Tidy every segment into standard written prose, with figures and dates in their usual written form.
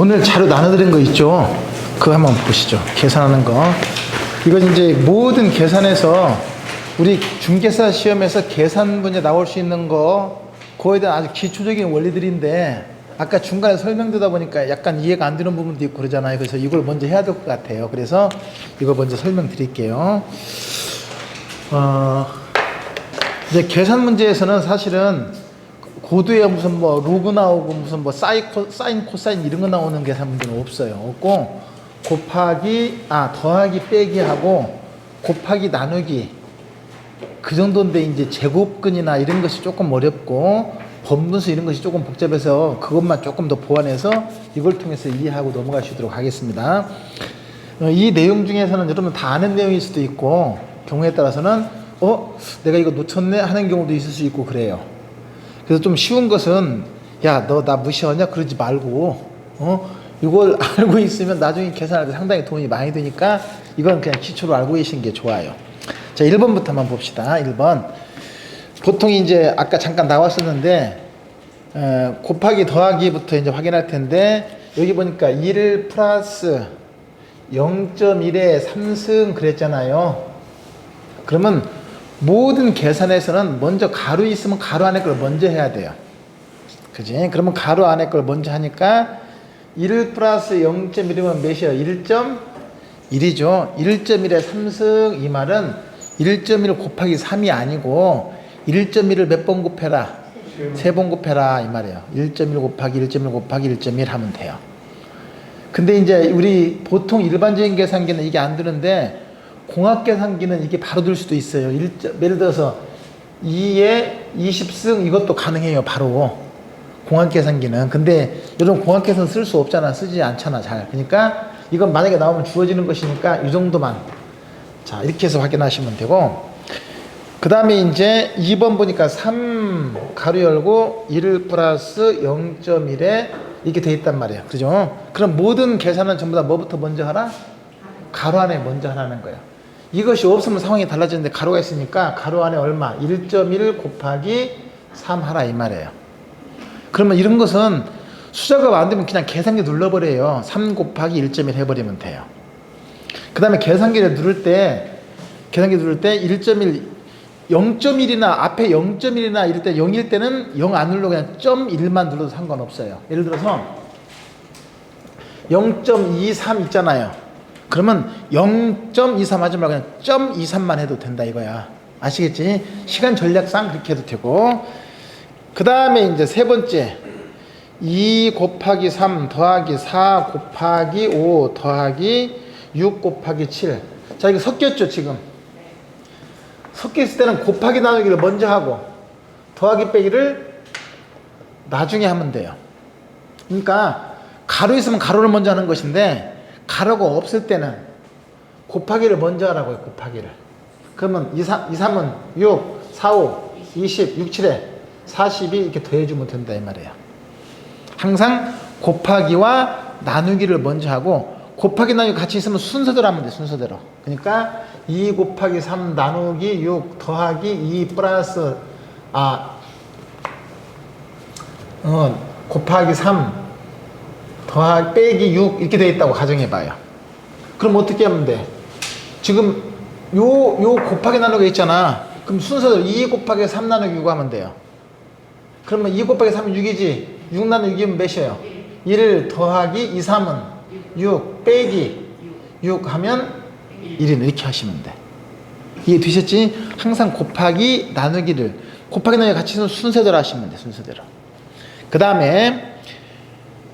오늘 자료 나눠드린 거 있죠? 그거 한번 보시죠. 계산하는 거. 이건 이제 모든 계산에서 우리 중개사 시험에서 계산 문제 나올 수 있는 거, 그거에 대한 아주 기초적인 원리들인데, 아까 중간에 설명드다 보니까 약간 이해가 안 되는 부분도 있고 그러잖아요. 그래서 이걸 먼저 해야 될 것 같아요. 그래서 이거 먼저 설명드릴게요. 이제 계산 문제에서는 사실은 고도에 무슨 뭐 로그 나오고 무슨 뭐 사인 코사인 이런 거 나오는 계산 문제는 없어요. 없고 더하기 빼기 하고 곱하기 나누기 그 정도인데, 이제 제곱근이나 이런 것이 조금 어렵고 번분수 이런 것이 조금 복잡해서 그것만 조금 더 보완해서 이걸 통해서 이해하고 넘어가시도록 하겠습니다. 이 내용 중에서는 여러분 다 아는 내용일 수도 있고, 경우에 따라서는 내가 이거 놓쳤네 하는 경우도 있을 수 있고 그래요. 그래서 좀 쉬운 것은, 야, 너 나 무시하냐? 그러지 말고, 이걸 알고 있으면 나중에 계산할 때 상당히 도움이 많이 되니까 이건 그냥 기초로 알고 계신 게 좋아요. 자, 1번부터 한번 봅시다. 1번. 보통 이제 아까 잠깐 나왔었는데, 곱하기 더하기부터 이제 확인할 텐데, 여기 보니까 1 플러스 0.1에 3승 그랬잖아요. 그러면 모든 계산에서는 먼저 가로 있으면 가로 안에 걸 먼저 해야 돼요. 그지? 그러면 가로 안에 걸 먼저 하니까 1 플러스 0.1이면 몇이에요? 1.1이죠. 1.1에 3승, 이 말은 1.1 곱하기 3이 아니고 1.1을 몇 번 곱해라? 3번 곱해라 이 말이에요. 1.1 곱하기 1.1 곱하기 1.1 하면 돼요. 근데 이제 우리 보통 일반적인 계산기는 이게 안 되는데, 공학 계산기는 이게 바로 들 수도 있어요. 예를 들어서 2에 20승 이것도 가능해요. 바로 공학 계산기는. 근데 여러분 공학 계산 쓸 수 없잖아. 쓰지 않잖아 잘. 그러니까 이건 만약에 나오면 주어지는 것이니까 이 정도만, 자 이렇게 해서 확인하시면 되고, 그 다음에 이제 2번 보니까 3 가로 열고 1 플러스 0.1에 이렇게 돼 있단 말이에요. 그죠? 그럼 모든 계산은 전부 다 뭐부터 먼저 하라? 가로 안에 먼저 하라는 거예요. 이것이 없으면 상황이 달라지는데 가로가 있으니까 가로 안에 얼마? 1.1 곱하기 3 하라 이 말이에요. 그러면 이런 것은 숫자가 안 되면 그냥 계산기 눌러버려요. 3 곱하기 1.1 해버리면 돼요. 그 다음에 계산기를 누를 때 1.1, 0.1이나 앞에 0.1이나 이럴 때 0일 때는 0 안 누르고 그냥 0.1만 눌러도 상관없어요. 예를 들어서 0.23 있잖아요. 그러면 0.23 하지 말고 그냥 0.23만 해도 된다 이거야. 아시겠지? 시간 전략상 그렇게 해도 되고, 그 다음에 이제 세 번째 2 곱하기 3 더하기 4 곱하기 5 더하기 6 곱하기 7. 자, 이거 섞였죠 지금? 섞였을 때는 곱하기 나누기를 먼저 하고 더하기 빼기를 나중에 하면 돼요. 그러니까 가로 있으면 가로를 먼저 하는 것인데, 가로가 없을 때는 곱하기를 먼저 하라고요. 곱하기를. 그러면 2, 3은 6, 4, 5, 20, 6, 7에 42 이렇게 더해주면 된다 이 말이에요. 항상 곱하기와 나누기를 먼저 하고, 곱하기 나누기 같이 있으면 순서대로 하면 돼. 순서대로. 그러니까 2 곱하기 3 나누기 6 더하기 2 플러스 곱하기 3 더하기 빼기 6 이렇게 되어 있다고 가정해봐요. 그럼 어떻게 하면 돼? 지금 요 곱하기 나누기 있잖아. 그럼 순서대로 2 곱하기 3 나누기 6 하면 돼요. 그러면 2 곱하기 3은 6이지. 6 나누기 6이면 몇이에요? 1 더하기 2, 3은 6 빼기 6 하면 1이네. 이렇게 하시면 돼. 이해되셨지? 항상 곱하기 나누기를, 곱하기 나누기 같이 있으면 순서대로 하시면 돼. 순서대로. 그 다음에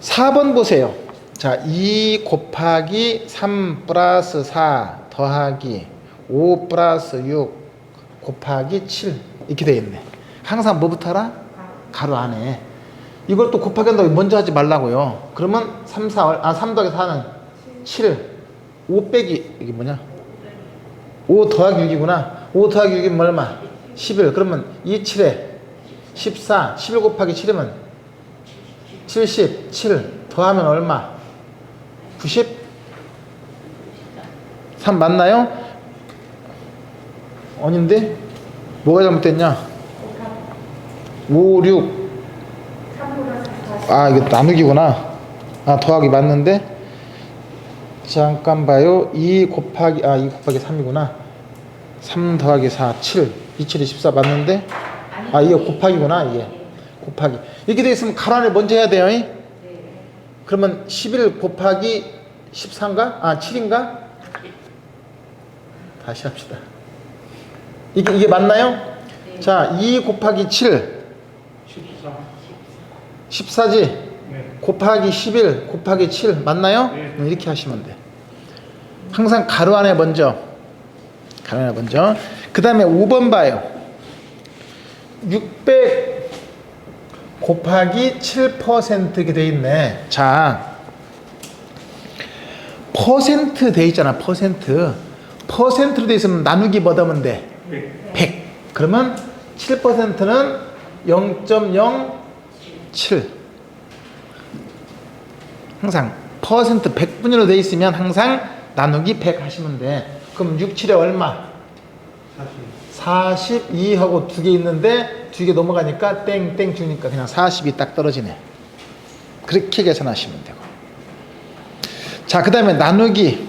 4번 보세요. 자, 2 곱하기 3 플러스 4 더하기 5 플러스 6 곱하기 7 이렇게 되어 있네. 항상 뭐부터 하라? 가로 안에. 이걸 또 곱하기 한다고 먼저 하지 말라고요. 그러면 3 더하기 4는 7, 5 빼기 이게 뭐냐? 5 더하기 6이구나. 5 더하기 6이면 얼마? 11. 그러면 2, 7에 14, 11 곱하기 7이면 77 더하면 얼마? 93 맞나요? 아닌데? 뭐가 잘못됐냐? 5, 6 이거 나누기구나. 아, 더하기 맞는데? 잠깐 봐요. 2 곱하기 3이구나. 3 더하기 4, 7. 2, 7이 14 맞는데? 아, 이게 곱하기구나, 이게. 곱하기. 이렇게 돼 있으면 가로 안에 먼저 해야 돼요. 그러면 11 곱하기 14인가? 아, 7인가? 다시 합시다. 이게 맞나요? 자, 2 곱하기 7. 14지? 네. 곱하기 11 곱하기 7 맞나요? 네. 이렇게 하시면 돼. 항상 가로 안에 먼저. 가로 안에 먼저. 그 다음에 5번 봐요. 600 곱하기 7% 이렇게 돼 있네. 자, 퍼센트 돼 있잖아. 퍼센트로 돼 있으면 나누기 뭐 하면 돼? 100. 그러면 7%는 0.07. 항상 퍼센트 100분위로 돼 있으면 항상 나누기 100 하시면 돼. 그럼 6, 7에 얼마? 42하고 두 개 있는데 두 개 넘어가니까 땡 주니까 그냥 40이 딱 떨어지네. 그렇게 계산하시면 되고. 자, 그 다음에 나누기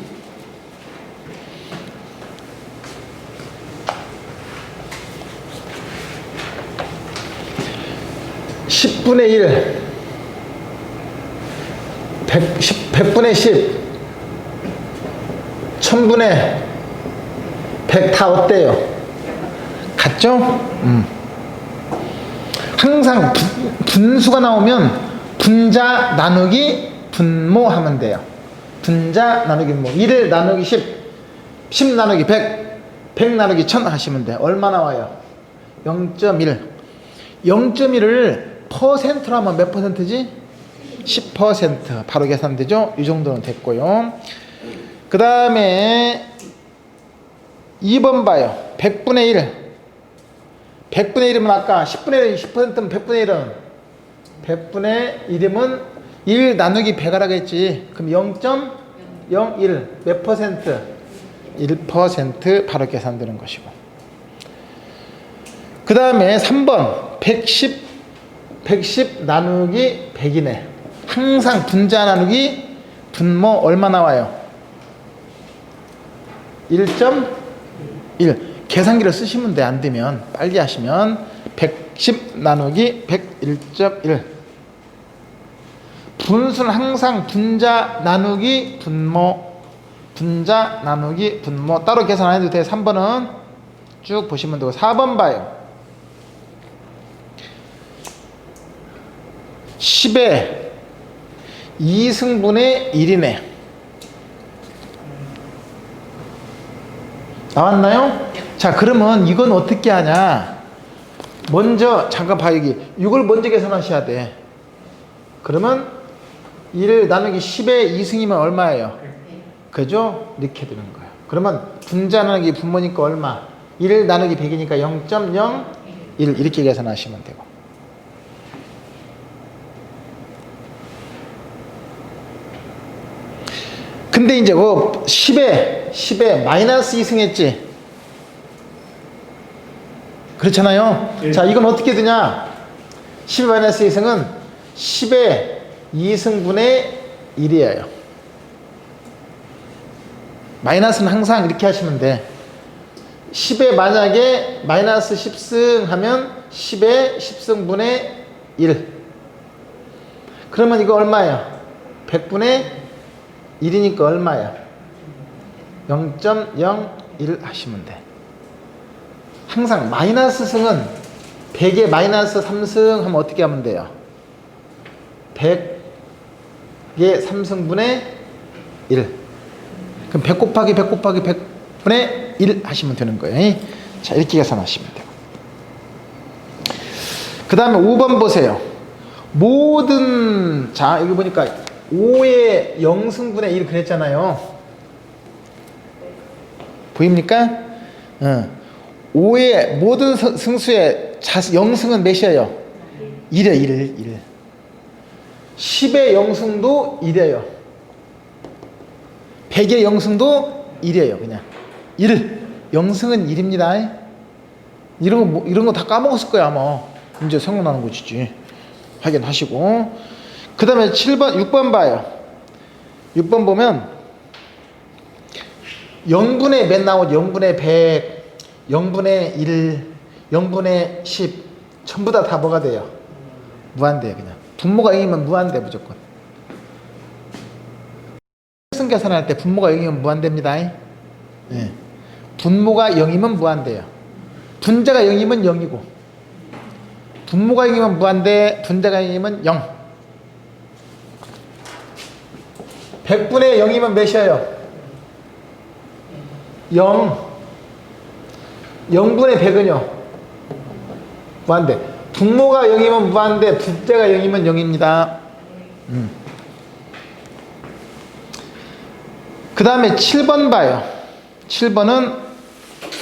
10분의 1 100분의 10 1000분의 100 다 어때요? 같죠? 항상 분수가 나오면 분자 나누기 분모 하면 돼요. 분자 나누기 분모. 1을 나누기 10 나누기 100 나누기 1000 하시면 돼요. 얼마 나와요? 0.1. 0.1을 퍼센트로 하면 몇 퍼센트지? 10%. 바로 계산되죠? 이 정도는 됐고요. 그 다음에 2번 봐요. 100분의 1. 100분의 1이면 아까 10분의 1, 10%면 100분의 1은 100분의 1이면 1 나누기 100하라고 했지. 그럼 0.01 몇 퍼센트? 1% 바로 계산되는 것이고. 그 다음에 3번 110 나누기 100이네. 항상 분자 나누기 분모 얼마 나와요? 1.1. 계산기를 쓰시면 돼. 안 되면 빨리 하시면 110 나누기 100 1.1. 분수는 항상 분자 나누기 분모 따로 계산 안 해도 돼. 3번은 쭉 보시면 되고. 4번 봐요. 10의 2승분의 1이네. 나왔나요? 자, 그러면 이건 어떻게 하냐? 먼저 잠깐 봐. 여기 이걸 먼저 계산하셔야 돼. 그러면 1 나누기 10의 2승이면 얼마예요? 그죠? 이렇게 되는 거예요. 그러면 분자 나누기 분모니까 얼마? 1 나누기 100이니까 0.01 이렇게 계산하시면 되고. 근데 이제 그 10에 마이너스 2승 했지? 그렇잖아요? 네. 자, 이건 어떻게 되냐? 10의 마이너스 2승은 10의 2승분의 1이에요. 마이너스는 항상 이렇게 하시면 돼. 10에 만약에 마이너스 10승 하면 10의 10승분의 1. 그러면 이거 얼마예요? 100분의 1이니까 얼마야? 0.01 하시면 돼. 항상 마이너스 승은 100에 마이너스 3승 하면 어떻게 하면 돼요? 100에 3승분의 1. 그럼 100 곱하기 100 곱하기 100분의 1 하시면 되는 거예요. 자, 이렇게 계산하시면 돼요. 그 다음에 5번 보세요. 모든, 자, 여기 보니까 5의 0승분의 1 그랬잖아요. 보입니까? 5의 모든 승수의 0승은 몇이에요? 1이에요. 1. 10의 0승도 1이에요. 100의 0승도 1이에요. 그냥 1. 0승은 1입니다. 이런 거 다 까먹었을 거야 아마. 이제 생각나는 거지. 확인하시고. 그 다음에 7번, 6번 봐요. 6번 보면 0분의 몇 나오죠? 0분의 100, 0분의 1, 0분의 10 전부 다 뭐가 돼요? 무한대요. 그냥 분모가 0이면 무한대 무조건. 합성 계산할 때 분모가 0이면 무한대입니다. 예. 분모가 0이면 무한대요. 분자가 0이면 0이고 분모가 0이면 무한대, 분자가 0이면 0. 100분의 0이면 몇이에요? 0. 0분의 100은요? 무한대. 분모가 0이면 무한대, 분자가 0이면 0입니다. 그 다음에 7번 봐요. 7번은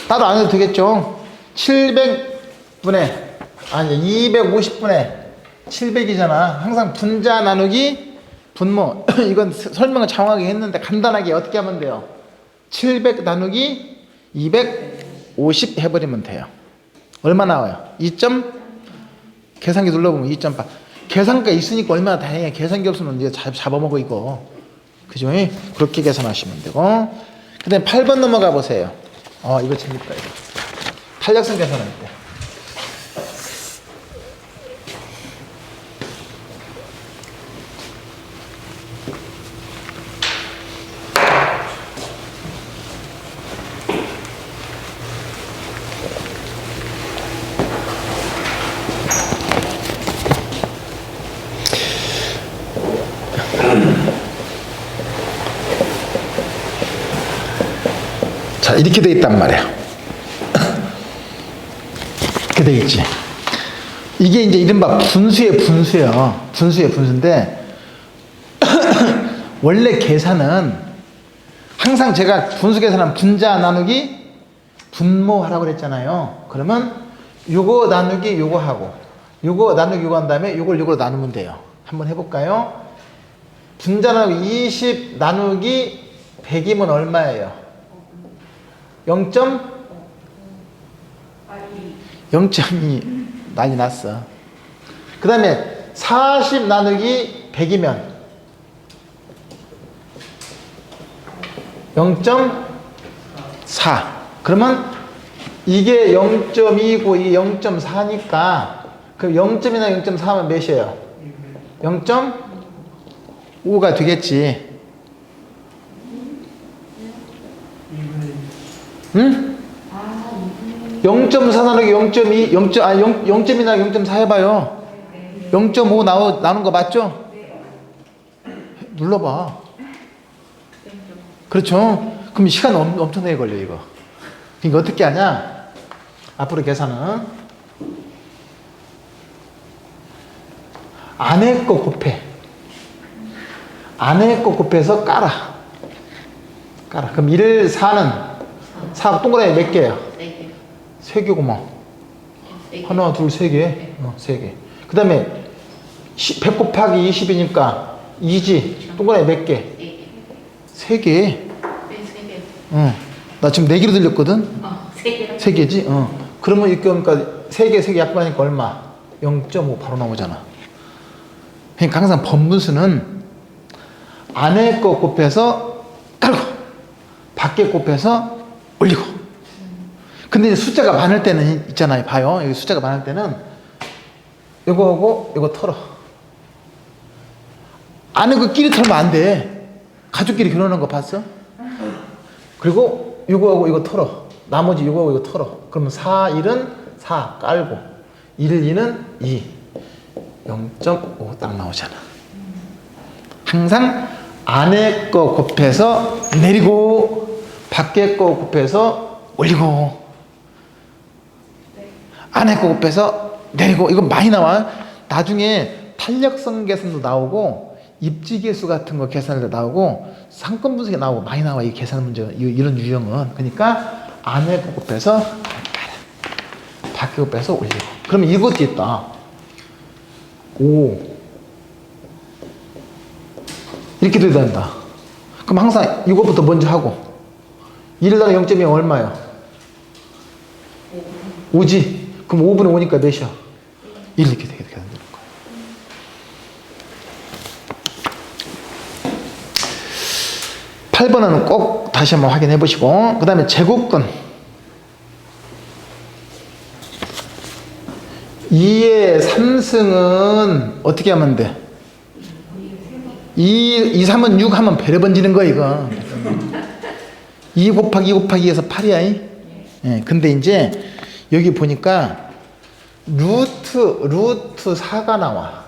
따로 안 해도 되겠죠? 700분의, 아니 250분의 700이잖아. 항상 분자 나누기 분모. 이건 설명을 장황하게 했는데 간단하게 어떻게 하면 돼요? 700 나누기 250 해버리면 돼요. 얼마 나와요? 2점? 계산기 눌러보면 2.8. 계산기가 있으니까 얼마나 다행이야. 계산기 없으면 이제 잡아먹어 이거. 그죠? 그렇게 계산하시면 되고. 그 다음에 8번 넘어가 보세요. 이거 재밌다 이거. 탄력성 계산할 때. 자, 이렇게 돼 있단 말이에요. 이렇게 돼 있지. 이게 이제 이른바 분수의 분수예요. 분수의 분수인데 원래 계산은 항상 제가 분수 계산은 분자 나누기 분모하라고 그랬잖아요. 그러면 요거 나누기 요거 하고 요거 나누기 요거 한 다음에 요걸 요거로 나누면 돼요. 한번 해볼까요? 분자 나누기 20 나누기 100이면 얼마예요? 0.2 난리 났어. 그 다음에 40 나누기 100이면 0.4. 그러면 이게 0.2고 이게 0.4니까 그럼 0.2나 0.4면 몇이에요? 0.5가 되겠지. 응? 0.4 나누기 0.2, 0.2 나누기 0.4 해봐요. 0.5 나오는 거 맞죠? 눌러봐. 그렇죠? 그럼 시간 엄청나게 걸려, 이거. 그러니까 어떻게 하냐? 앞으로 계산은 안에 거 곱해. 안에 거 곱해서 깔아. 그럼 1, 4는 4 동그라미 몇 개예요? 3개. 3개구만. 하나, 둘, 3개. 3개. 그 다음에 100 곱하기 20이니까 2지. 동그라미 몇 개? 3개. 나 지금 4개로 들렸거든? 3개지? 그러면 이렇게 하니까 3개 약분하니까 얼마? 0.5 바로 나오잖아. 그러니까 항상 번분수는 안에 거 곱해서 깔고 밖에 곱해서 올리고. 근데 이제 숫자가 많을 때는 있잖아요. 봐요. 여기 숫자가 많을 때는 이거하고 이거 털어. 안에 그 끼리 털면 안 돼. 가족끼리 결혼한 거 봤어? 그리고 이거하고 이거 털어. 나머지 이거하고 이거 털어. 그러면 4, 1은 4 깔고 1, 2는 2. 0.5 딱 나오잖아. 항상 안에 거 곱해서 내리고 밖에 거 곱해서 올리고 안에 거 곱해서 내리고. 이거 많이 나와. 나중에 탄력성 계산도 나오고 입지계수 같은 거 계산도 나오고 상권 분석이 나오고 많이 나와. 이 계산 문제가 이런 유형은. 그러니까 안에 거 곱해서 밖에 거 곱해서 올리고. 그러면 이것도 있다. 5 이렇게 돼야 된다. 그럼 항상 이것부터 먼저 하고 1 나누기 0.2 얼마요? 5지. 그럼 5분의 5니까 몇이야? 1 이렇게 되는 거야. 8번은 꼭 다시 한번 확인해 보시고, 그 다음에 제곱근 2의 3승은 어떻게 하면 돼? 2, 3은 6 하면 배려 번지는 거야 이거. 2 곱하기 2 곱하기 2에서 8이야. 예, 근데 이제 여기 보니까 루트 4가 나와.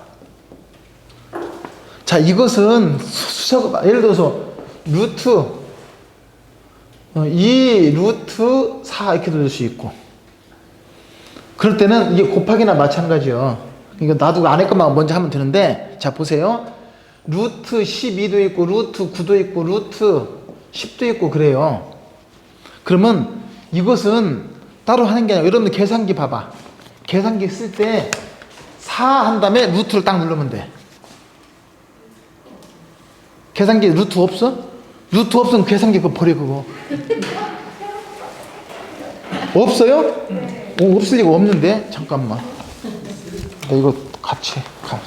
자, 이것은 수석, 예를 들어서 루트 2 루트 4 이렇게 들을 수 있고, 그럴 때는 이게 곱하기나 마찬가지요. 이거 놔두고 안에 것만 먼저 하면 되는데, 자 보세요. 루트 12도 있고 루트 9도 있고 루트 10도 있고 그래요. 그러면 이것은 따로 하는 게 아니라, 여러분들 계산기 봐봐. 계산기 쓸 때 4 한 다음에 루트를 딱 누르면 돼. 계산기 루트 없어? 루트 없으면 계산기 그거 버려 그거. 없어요? 오, 없을 리가 없는데. 잠깐만, 나 이거 같이 가.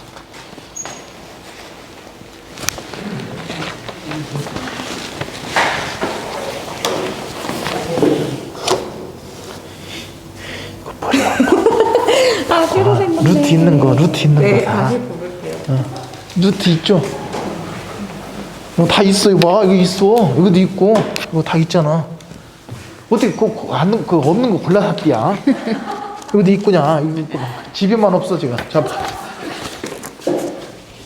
아, 새로 생겼네. 루트 있는 거, 루트 있는 네, 거 다. 다시 볼게요. 루트 있죠? 다 있어. 이거 봐, 이거 있어. 여기도 있고, 이거 다 있잖아. 어떻게 그 없는 거 골라 샀기야? 여기도 있구냐? 이거 집에만 없어 지금. 자,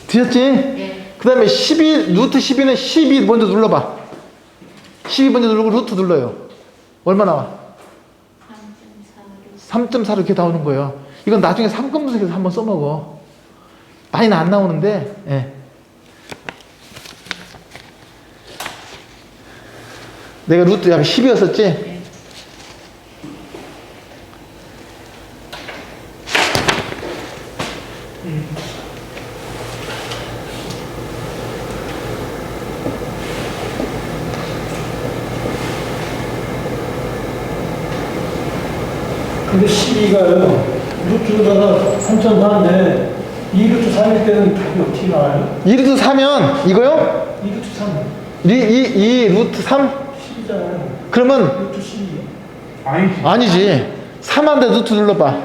드셨지? 네. 그 다음에 12, 루트 12는 12 먼저 눌러봐. 12 먼저 누르고 루트 눌러요. 얼마 나와? 3.4로 이렇게 나오는 거예요. 이건 나중에 삼금분석에서 한번 써먹어. 많이는 안 나오는데, 예. 내가 루트 약간 10이었었지? 네. 근데 12가요. 루트가 3.4인데 2루트 3일 때는 답이 어떻게 나와요? 2루트 3면 이거요? 2루트 3. 2 루트 3? 10이잖아요. 그러면 루트 12. 아니지. 3한테 루트 눌러봐.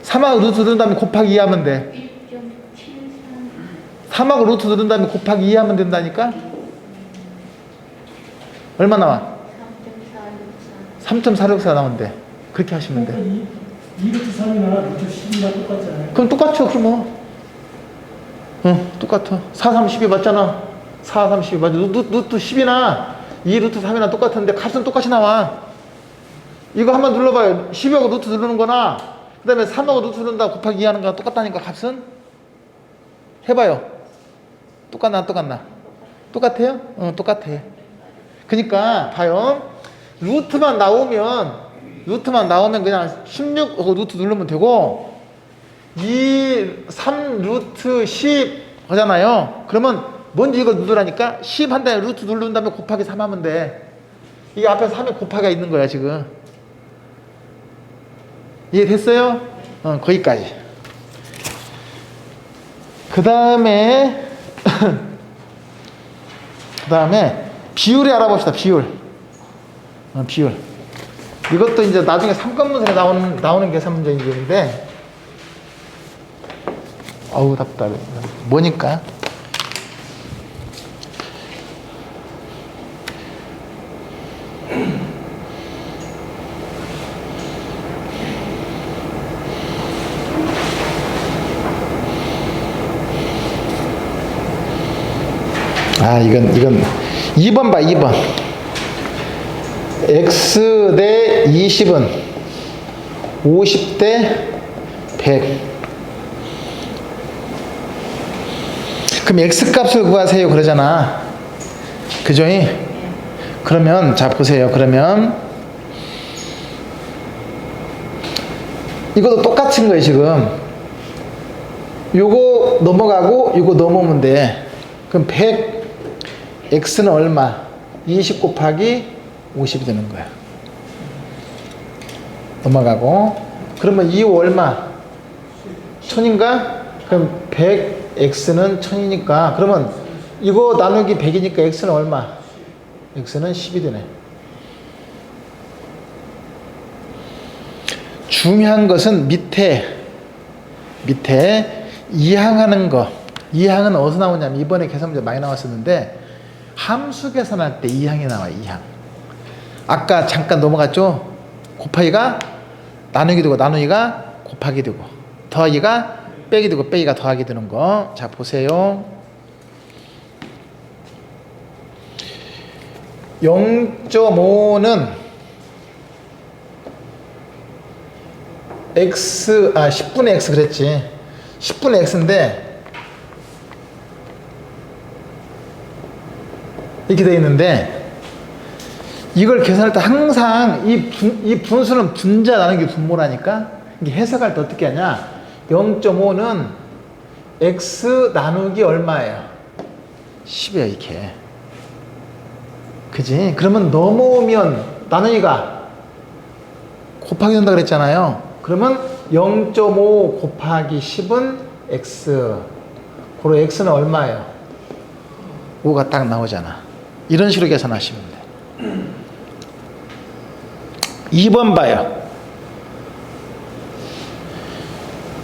3하고 루트 누른 다음에 곱하기 2 하면 돼. 3하고 루트 누른 다음에 곱하기 2 하면 된다니까? 얼마 나와? 3.464 나온대. 그렇게 하시면 돼. 2루트 3이나 루트 12나 똑같잖아요. 그럼 똑같죠, 그러면. 응, 똑같아. 4, 3, 12 맞잖아. 4, 3, 12 맞아. 루트 10이나 2 루트 3이나 똑같은데 값은 똑같이 나와. 이거 한번 눌러봐요. 12하고 루트 누르는 거나, 그 다음에 3하고 루트 누른다 곱하기 2 하는 거랑 똑같다니까, 값은? 해봐요. 똑같나, 안 똑같나? 똑같아요? 응, 똑같아. 그니까, 봐요. 루트만 나오면 그냥 16하고 루트 누르면 되고, 3 루트 10 하잖아요. 그러면 먼저 이걸 누르라니까 10 한 다음에 루트 누른 다음에 곱하기 3 하면 돼. 이게 앞에 3에 곱하기가 있는 거야 지금. 이해됐어요? 거기까지. 그 다음에 비율이 알아봅시다. 비율. 비율. 이것도 이제 나중에 삼각문서에 나오는 계산 문제인데, 어우 답답해. 뭐니까? 이건 2번 봐. 2번. x 대 20은 50 대 100. 그럼 x 값을 구하세요 그러잖아. 그죠? 그러면 자 보세요. 그러면 이것도 똑같은 거예요 지금. 요거 넘어가고 요거 넘어오면 돼. 그럼 100 x는 얼마? 20 곱하기 50이 되는 거야. 넘어가고. 그러면 2호 얼마? 1000인가? 그럼 100x는 1000이니까, 그러면 이거 나누기 100이니까 x는 얼마? x는 10이 되네. 중요한 것은 밑에 이항하는 거. 이항은 어디서 나오냐면 이번에 계산 문제 많이 나왔었는데 함수 계산할 때 이항이 나와요. 이항. 아까 잠깐 넘어갔죠? 곱하기가 나누기 되고 나누기가 곱하기 되고 더하기가 빼기 되고 빼기가 더하기 되는 거. 자 보세요. 0.5는 10분의 x 그랬지. 10분의 x인데 이렇게 되어 있는데 이걸 계산할 때 항상 이 분수는 분자 나누기 분모라니까 이게 해석할 때 어떻게 하냐. 0.5는 x 나누기 얼마예요? 10이에요 이렇게. 그지? 그러면 넘어오면 나누기가 곱하기 된다 그랬잖아요. 그러면 0.5 곱하기 10은 x. 고로 x는 얼마예요? 5가 딱 나오잖아. 이런 식으로 계산하시면 돼. 2번 봐요.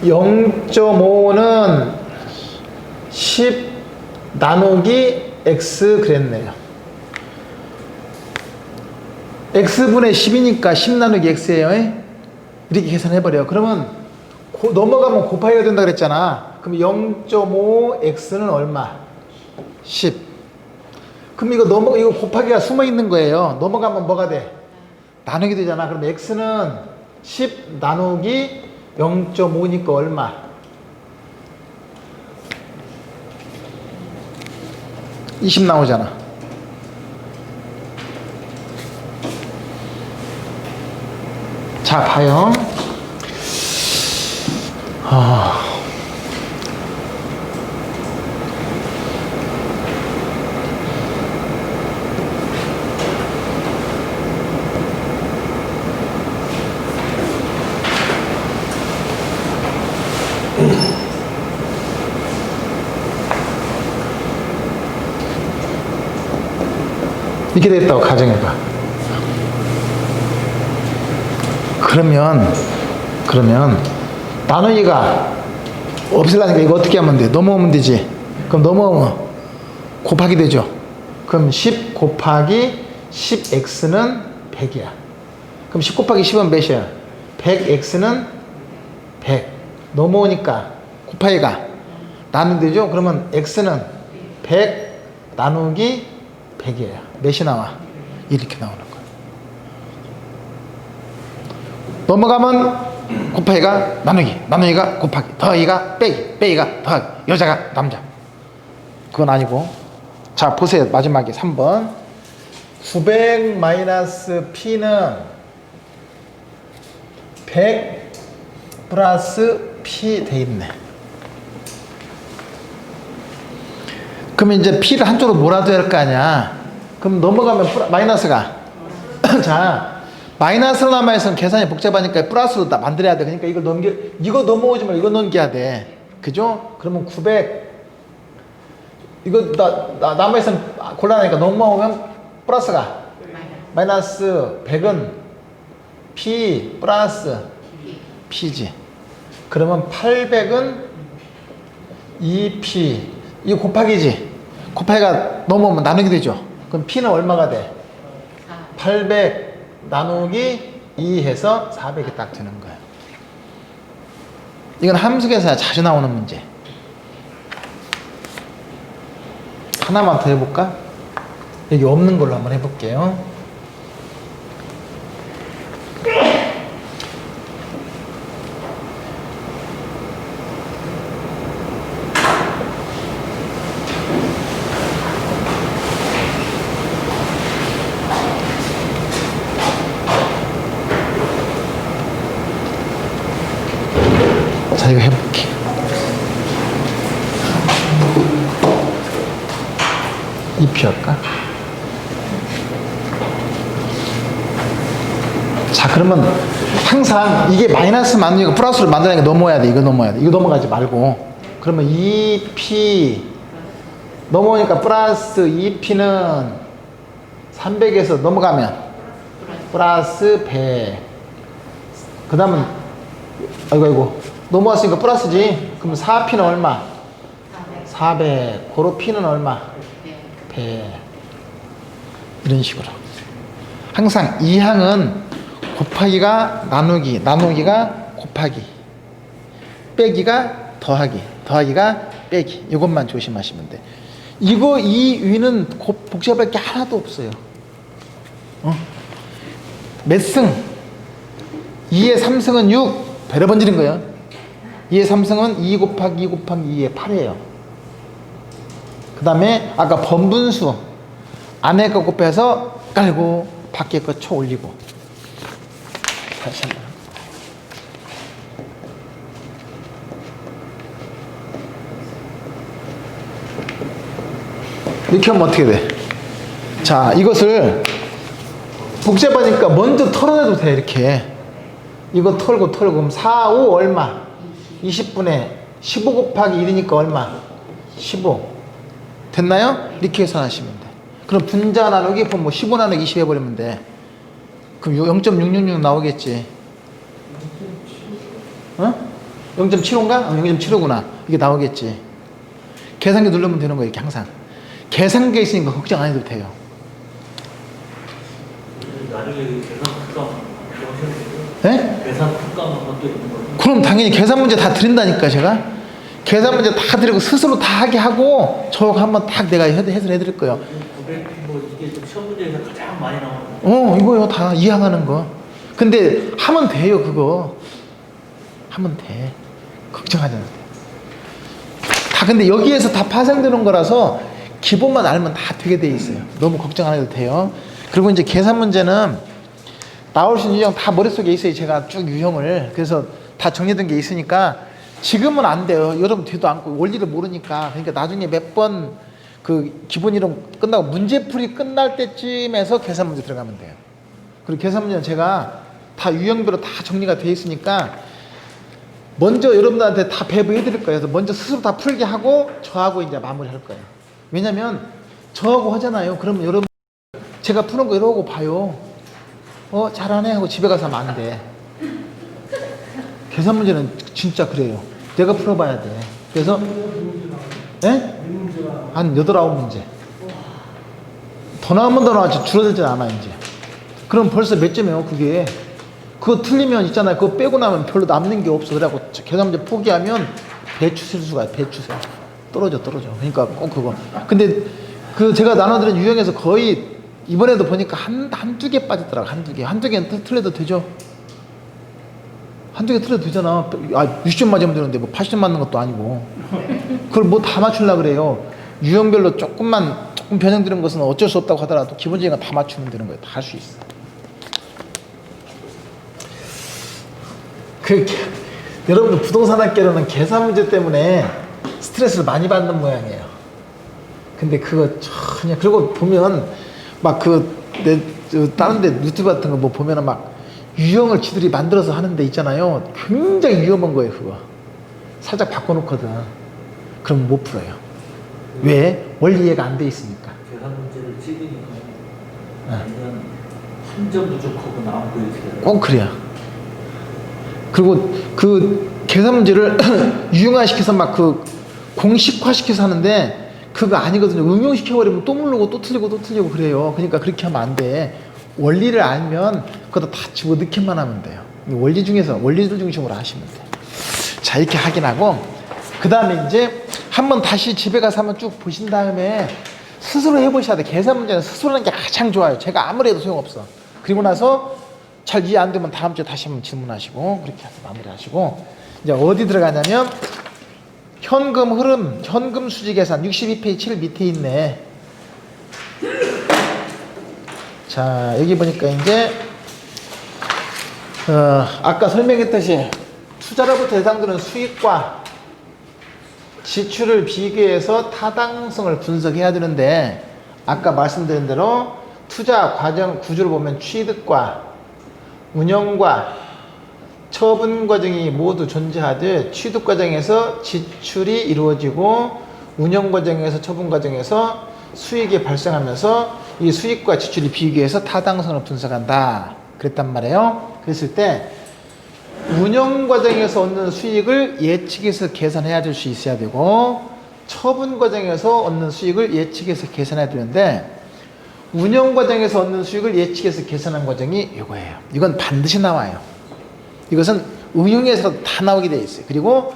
0.5는 10 나누기 x 그랬네요. x분의 10이니까 10 나누기 x예요. 이렇게 계산해버려요. 그러면 넘어가면 곱하기가 된다 그랬잖아. 그럼 0.5 x는 얼마? 10. 그럼 이거 곱하기가 숨어 있는 거예요. 넘어가면 뭐가 돼? 나누기 되잖아. 그럼 x는 10 나누기 0.5니까 얼마? 20 나오잖아. 자, 봐요. 이렇게 됐다고 가정해봐. 그러면 나누기가 없으려니까 이거 어떻게 하면 돼? 넘어오면 되지. 그럼 넘어오면 곱하기 되죠. 그럼 10 곱하기 10x는 100이야. 그럼 10 곱하기 10은 몇이야? 100x는 100. 넘어오니까 곱하기가 나누면 되죠. 그러면 x는 100 나누기 100이에요. 몇이 나와? 이렇게 나오는 거야. 넘어가면 곱하기가 나누기, 나누기가 곱하기, 더하기가 빼기, 빼기가 더하기. 여자가 남자. 그건 아니고. 자, 보세요. 마지막에 3번. 900 마이너스 p는 100 플러스 p 돼 있네. 그러면 이제 p를 한쪽으로 몰아줘야 할 거 아니야. 그럼 넘어가면 마이너스가 자, 마이너스로 남아있으면 계산이 복잡하니까 플러스로 다 만들어야 돼. 그러니까 이거 넘어오지 말고 이거 넘겨야 돼. 그죠? 그러면 900 이거 남아있으면 곤란하니까 넘어오면 플러스가 마이너스 100은 p 플러스 p지. 그러면 800은 2p. 이거 곱하기지. 곱하기가 넘어오면 나누기 되죠. 그럼 p는 얼마가 돼? 800 나누기 2 해서 400이 딱 되는 거예요. 이건 함수계산에 자주 나오는 문제. 하나만 더 해볼까? 여기 없는 걸로 한번 해볼게요. 자, 이거 해볼게. EP 할까? 자, 그러면 항상 이게 마이너스 만들고 플러스를 만들어야 넘어야 돼. 이거 넘어야 돼. 이거 넘어가지 말고. 그러면 2P 넘어오니까 플러스 2P는 300에서 넘어가면 플러스 100. 그 다음은 아이고 넘어왔으니까 플러스지. 그럼 4P는 얼마? 400. 고로 P는 얼마? 100. 이런 식으로 항상 이 항은 곱하기가 나누기, 나누기가 곱하기, 빼기가 더하기, 더하기가 빼기. 이것만 조심하시면 돼. 이거 이 위는 복잡할 게 하나도 없어요. 몇 승? 2의 3승은 6. 배려 번지는 거예요. 2의 3승은 2 곱하기 2 곱하기 2의 8이에요. 그 다음에 아까 번분수 안에 거 곱해서 깔고 밖에 거 쳐 올리고. 다시 한번. 이렇게 하면 어떻게 돼? 자, 이것을 복잡하니까 먼저 털어내도 돼. 이렇게 이거 털고 그럼 4, 5 얼마? 20분에 15 곱하기 1이니까 얼마? 15 됐나요? 이렇게 계산하시면 돼. 그럼 분자 나누기 뭐 15 나누기 20 해버리면 돼. 그럼 0.666 나오겠지. 0.75인가? 0.75구나. 이게 나오겠지. 계산기 누르면 되는 거예요. 이렇게 항상. 계산기에 있으니까 걱정 안 해도 돼요. 나중에 계산 특강 네? 계산 특강 한번 또 있는 거예요? 그럼 당연히 계산 문제 다 드린다니까 제가. 계산 문제 다 드리고 스스로 다 하게 하고 저거 한번 딱 내가 해설해 드릴 거예요. 900, 뭐 이게 좀 시험 문제에서 가장 많이 나오는 이거요. 다 이해하는 거. 근데 하면 돼요. 그거 하면 돼. 걱정하지 않아도 돼. 다 근데 여기에서 다 파생되는 거라서 기본만 알면 다 되게 돼 있어요. 너무 걱정 안 해도 돼요. 그리고 이제 계산 문제는 나올 수 있는 유형 다 머릿속에 있어요. 제가 쭉 유형을. 그래서 다 정리된 게 있으니까 지금은 안 돼요. 여러분 되도 않고 원리를 모르니까. 그러니까 나중에 몇 번 그 기본 이론 끝나고 문제풀이 끝날 때쯤에서 계산 문제 들어가면 돼요. 그리고 계산 문제는 제가 다 유형별로 다 정리가 돼 있으니까 먼저 여러분들한테 다 배부해 드릴 거예요. 그래서 먼저 스스로 다 풀게 하고 저하고 이제 마무리 할 거예요. 왜냐면 저하고 하잖아요. 그러면 여러분 제가 푸는 거 이러고 봐요. 잘하네 하고 집에 가서 하면 안 돼. 계산 문제는 진짜 그래요. 내가 풀어봐야 돼. 그래서 예? 한 8, 9문제. 더 나오면 더 나왔지 줄어들지 않아 이제. 그럼 벌써 몇 점이에요 그게. 그거 틀리면 있잖아요. 그거 빼고 나면 별로 남는 게 없어. 그래갖고 계산 문제 포기하면 배추세수가 배추세. 떨어져. 그러니까 꼭 그거. 근데 그 제가 나눠드린 유형에서 거의 이번에도 보니까 한두 개 빠졌더라고. 한두 개는 틀려도 되죠. 한두 개 틀려도 되잖아. 60점 맞으면 되는데 뭐 80점 맞는 것도 아니고. 그걸 뭐 다 맞추려고 그래요. 유형별로 조금 변형되는 것은 어쩔 수 없다고 하더라도 기본적인 건 다 맞추면 되는 거예요. 다 할 수 있어. 여러분들 부동산 학계로는 계산 문제 때문에 스트레스를 많이 받는 모양이에요. 근데 그거 전혀. 그리고 보면 막 다른 데 유튜브 같은 거 뭐 보면은 막 유형을 지들이 만들어서 하는 데 있잖아요. 굉장히 위험한 거예요. 그거 살짝 바꿔놓거든. 그럼 못 풀어요. 왜? 원리 이해가 안 돼 있으니까. 계산 문제를 찍으니까 아니면 한 점 부족하고 나온 거 있어요. 꼭 그래요. 그리고 그 계산 문제를 유형화시켜서 막 그 공식화시켜서 하는데 그거 아니거든요. 응용시켜버리면 또 모르고 또 틀리고 그래요. 그러니까 그렇게 하면 안 돼. 원리를 알면 그것도 다 집어넣기만 하면 돼요. 원리 중에서 원리들 중심으로 하시면 돼요. 자, 이렇게 확인하고 그 다음에 이제 한번 다시 집에 가서 한번 쭉 보신 다음에 스스로 해보셔야 돼. 계산 문제는 스스로 하는 게 가장 좋아요. 제가 아무리 해도 소용없어. 그리고 나서 잘 이해 안 되면 다음 주에 다시 한번 질문하시고 그렇게 해서 마무리하시고 이제 어디 들어가냐면 현금 흐름, 현금 수지 계산 62페이지 7 밑에 있네. 자, 여기 보니까 이제 아까 설명했듯이 투자로부터 예상되는 수익과 지출을 비교해서 타당성을 분석해야 되는데 아까 말씀드린 대로 투자 과정 구조를 보면 취득과 운영과 처분 과정이 모두 존재하듯 취득 과정에서 지출이 이루어지고 운영 과정에서 처분 과정에서 수익이 발생하면서 이 수익과 지출이 비교해서 타당성을 분석한다. 그랬단 말이에요. 그랬을 때 운영 과정에서 얻는 수익을 예측해서 계산해야 될 수 있어야 되고 처분 과정에서 얻는 수익을 예측해서 계산해야 되는데 운영 과정에서 얻는 수익을 예측해서 계산한 과정이 이거예요. 이건 반드시 나와요. 이것은 응용에서 다 나오게 되어 있어요. 그리고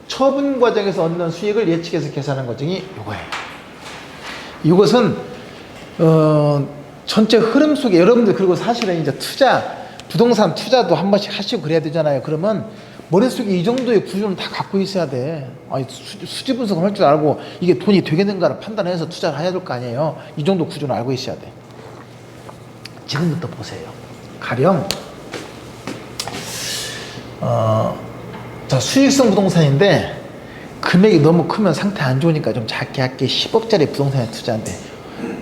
처분 과정에서 얻는 수익을 예측해서 계산한 과정이 이거예요. 이것은 전체 흐름 속에 여러분들 그리고 사실은 이제 부동산 투자도 한 번씩 하시고 그래야 되잖아요. 그러면 머릿속에 이 정도의 구조는 다 갖고 있어야 돼. 아니, 수지 분석을 할 줄 알고 이게 돈이 되겠는가를 판단해서 투자를 해야 될 거 아니에요. 이 정도 구조는 알고 있어야 돼. 지금부터 보세요. 가령 자, 수익성 부동산인데 금액이 너무 크면 상태 안 좋으니까 좀 작게 할게. 10억짜리 부동산에 투자한대.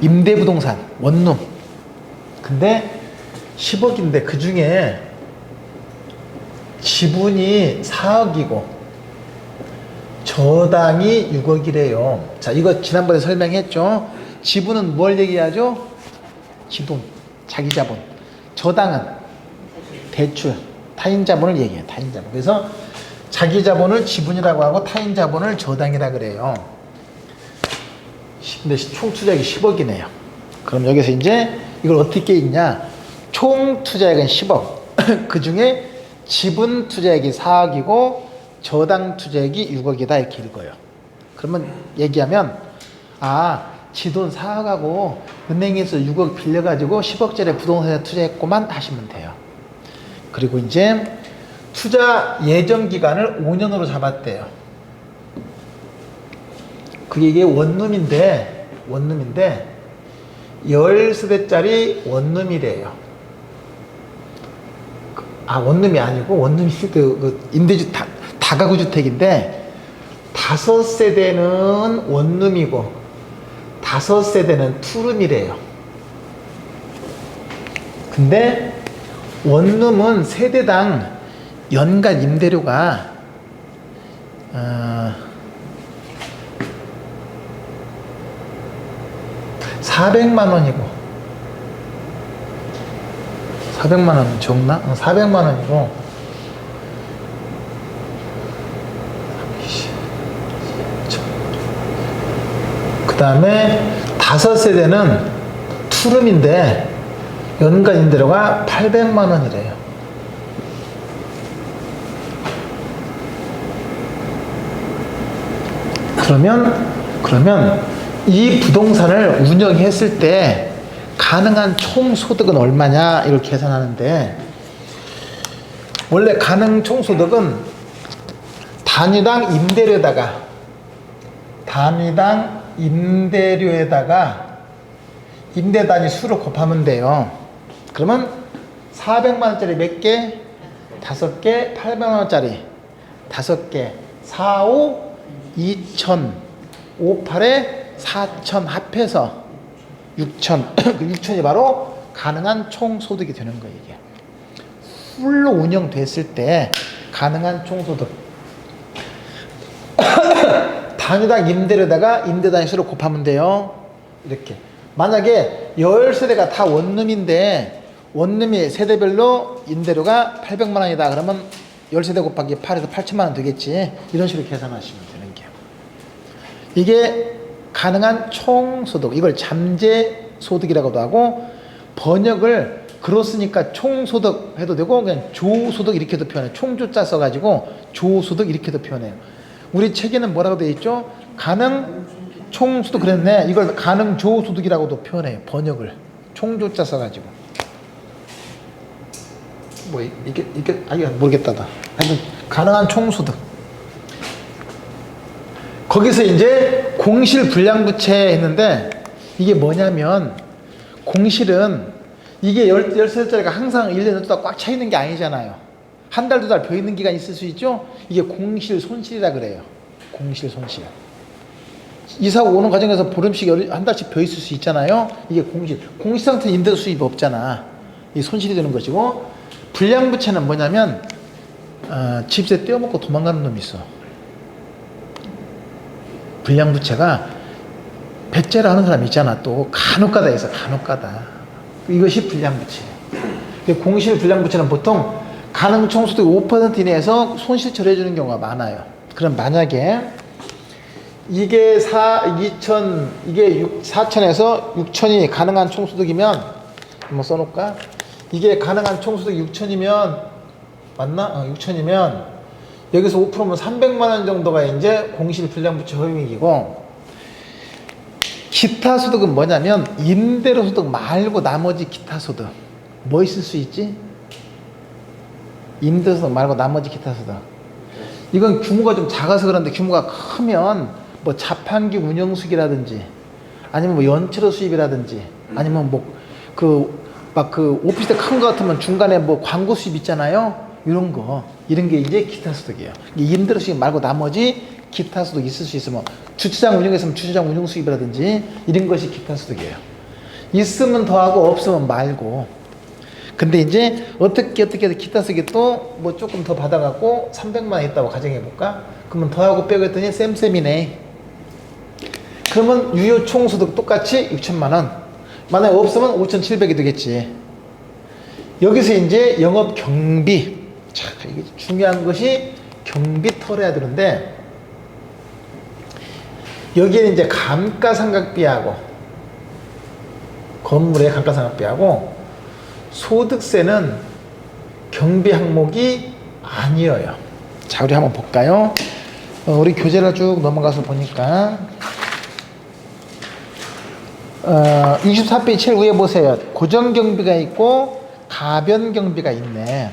임대부동산 원룸. 근데 10억인데 그 중에 지분이 4억이고 저당이 6억이래요. 자, 이거 지난번에 설명했죠. 지분은 뭘 얘기하죠? 지분, 자기 자본. 저당은 대출, 타인 자본을 얘기해요. 타인 자본. 그래서 자기 자본을 지분이라고 하고 타인 자본을 저당이라 그래요. 근데 총 투자액이 10억이네요. 그럼 여기서 이제 이걸 어떻게 읽냐? 총 투자액은 10억. 그 중에 지분 투자액이 4억이고 저당 투자액이 6억이다 이렇게 읽어요. 그러면 얘기하면 지 돈 4억하고 은행에서 6억 빌려가지고 10억짜리 부동산에 투자했고만 하시면 돼요. 그리고 이제 투자 예정 기간을 5년으로 잡았대요. 그게 이게 원룸인데 10세대짜리 원룸이래요. 원룸이 아니고 원룸이 그 임대주 다가구 주택인데 5세대는 원룸이고 5세대는 투룸이래요. 근데 원룸은 세대당 연간 임대료가 400만 원이고 400만 원 적나? 400만 원이고 그 다음에 5세대는 투룸인데 연간 임대료가 800만 원이래요. 그러면 이 부동산을 운영했을 때 가능한 총 소득은 얼마냐 이걸 계산하는데 원래 가능 총 소득은 단위당 임대료에다가 임대 단위 수를 곱하면 돼요. 그러면 400만 원짜리 몇 개? 5개, 800만 원짜리 5개, 4, 5, 2천, 5, 8에 4천 합해서 6천, 그 6천이 바로 가능한 총소득이 되는 거예요, 이게. 풀로 운영됐을 때 가능한 총소득. 단위당 임대료에다가 임대단위 수를 곱하면 돼요. 이렇게. 만약에 10세대가 다 원룸인데 원룸이 세대별로 임대료가 800만 원이다. 그러면 10세대 곱하기 8에서 8천만 원 되겠지. 이런 식으로 계산하시면 되는 게요. 이게 가능한 총소득. 이걸 잠재소득이라고도 하고 번역을 그렇으니까 총소득 해도 되고 그냥 조소득 이렇게도 표현해요. 총조자 써가지고 조소득 이렇게도 표현해요. 우리 책에는 뭐라고 되어 있죠? 가능 총소득 그랬네. 이걸 가능 조소득이라고도 표현해요. 번역을 총조자 써가지고. 뭐 이게 모르겠다. 하여튼 가능한 총소득. 거기서 이제 공실 불량부채 했는데 이게 뭐냐면 공실은 이게 10세대짜리가 항상 1년 동안 꽉 차 있는 게 아니잖아요. 한 달, 2달 벼 있는 기간이 있을 수 있죠. 이게 공실 손실이라 그래요. 공실 손실. 이사 오는 과정에서 보름씩 한 달씩 벼 있을 수 있잖아요. 이게 공실. 공실 상태는 임대 수입이 없잖아. 이 손실이 되는 것이고 불량부채는 뭐냐면 집세 떼어먹고 도망가는 놈이 있어. 불량부채가 배째를 하는 사람 있잖아. 또 간혹가다 있어. 간혹가다. 이것이 불량부채예요. 공실 불량부채는 보통 가능 총소득 5% 이내에서 손실 처리해주는 경우가 많아요. 그럼 만약에 이게 4천에서 6천이 가능한 총소득이면 한번 써놓을까? 이게 가능한 총소득 6천이면 맞나? 6천이면 여기서 5%면 300만 원 정도가 이제 공실 불량부채 허용이고, 기타 소득은 뭐냐면 임대료 소득 말고 나머지 기타 소득 뭐 있을 수 있지? 임대 소득 말고 나머지 기타 소득. 이건 규모가 좀 작아서 그런데 규모가 크면 뭐 자판기 운영수익이라든지 아니면 뭐 연체료 수입이라든지 아니면 뭐 그 오피스텔 큰 거 같으면 중간에 뭐 광고 수입 있잖아요. 이런 게 이제 기타 소득이에요. 임대료 수입 말고 나머지 기타 소득 있을 수 있으면 주차장 운영했으면 주차장 운영 수입이라든지 이런 것이 기타 소득이에요. 있으면 더하고 없으면 말고. 근데 이제 어떻게 해서 기타 소득이 또 뭐 조금 더 받아갖고 300만 원 있다고 가정해 볼까? 그러면 더하고 빼고 했더니 쌤쌤이네. 그러면 유효 총소득 똑같이 6천만 원. 만약에 없으면 5,700이 되겠지. 여기서 이제 영업 경비. 자, 이게 중요한 것이 경비 털어야 되는데, 여기에는 이제 감가상각비하고 건물의 감가상각비하고 소득세는 경비 항목이 아니에요. 자, 우리 한번 볼까요? 우리 교재를 쭉 넘어가서 보니까 64페이지 제일 위에 보세요. 고정경비가 있고 가변경비가 있네.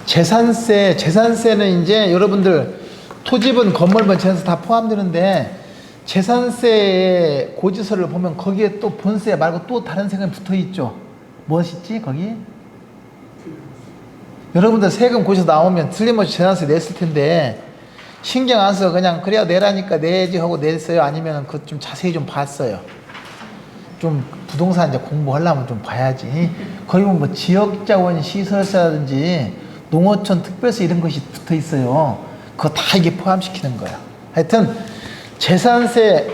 재산세는 이제 여러분들 토지분, 건물분, 재산세 다 포함되는데, 재산세 고지서를 보면 거기에 또 본세 말고 또 다른 세금이 붙어 있죠. 무엇이지 거기? 여러분들 세금 고지서 나오면 틀림없이 재산세 냈을 텐데 신경 안 써. 그냥 그래야 내라니까 내지 하고 냈어요? 아니면 그 좀 자세히 좀 봤어요? 좀 부동산 이제 공부하려면 좀 봐야지. 거기 보면 뭐 지역자원 시설세라든지 농어촌 특별세 이런 것이 붙어 있어요. 그거 다 이게 포함시키는 거야. 하여튼 재산세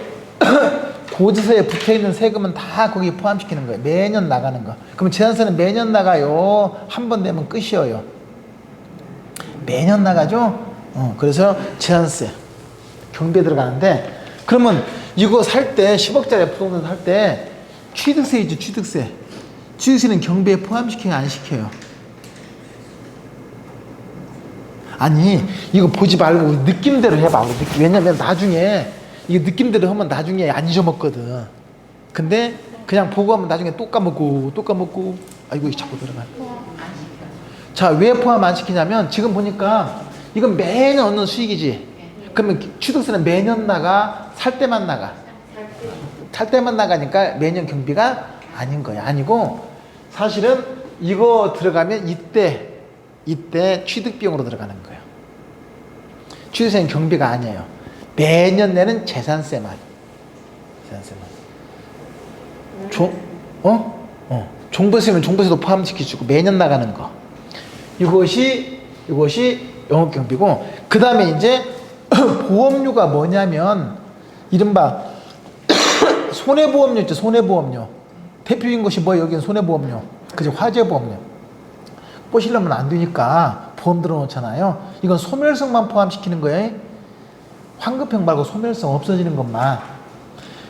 고지서에 붙어 있는 세금은 다 거기 포함시키는 거예요. 매년 나가는 거. 그럼 재산세는 매년 나가요? 한 번 내면 끝이에요? 매년 나가죠? 그래서 재산세 경비에 들어가는데, 그러면 이거 살 때 10억짜리 부동산 살 때 취득세 있죠. 취득세는 경비에 포함시키냐 안 시켜요? 아니 이거 보지 말고 느낌대로 해봐. 왜냐면 나중에 이게 느낌대로 하면 나중에 안 잊어먹거든. 근데 그냥 보고 하면 나중에 또 까먹고 아이고 이거 자꾸 들어가. 자, 왜 포함 안 시키냐면 지금 보니까 이건 매년 얻는 수익이지. 그러면 취득세는 매년 나가? 살 때만 나가? 살 때만 나가니까 매년 경비가 아닌 거야. 아니고 사실은 이거 들어가면 이때 취득비용으로 들어가는 거예요. 취득세는 경비가 아니에요. 매년 내는 재산세만. 종부세면 종부세도 포함시켜주고 매년 나가는 거. 이것이 영업경비고, 그 다음에 이제 보험료가 뭐냐면 이른바 손해보험료 있죠. 손해보험료. 대표인 것이 뭐 여기는 손해보험료. 그죠? 화재보험료. 꼬시려면 안 되니까 보험 들어놓잖아요. 이건 소멸성만 포함시키는 거예요. 환급형 말고 소멸성 없어지는 것만.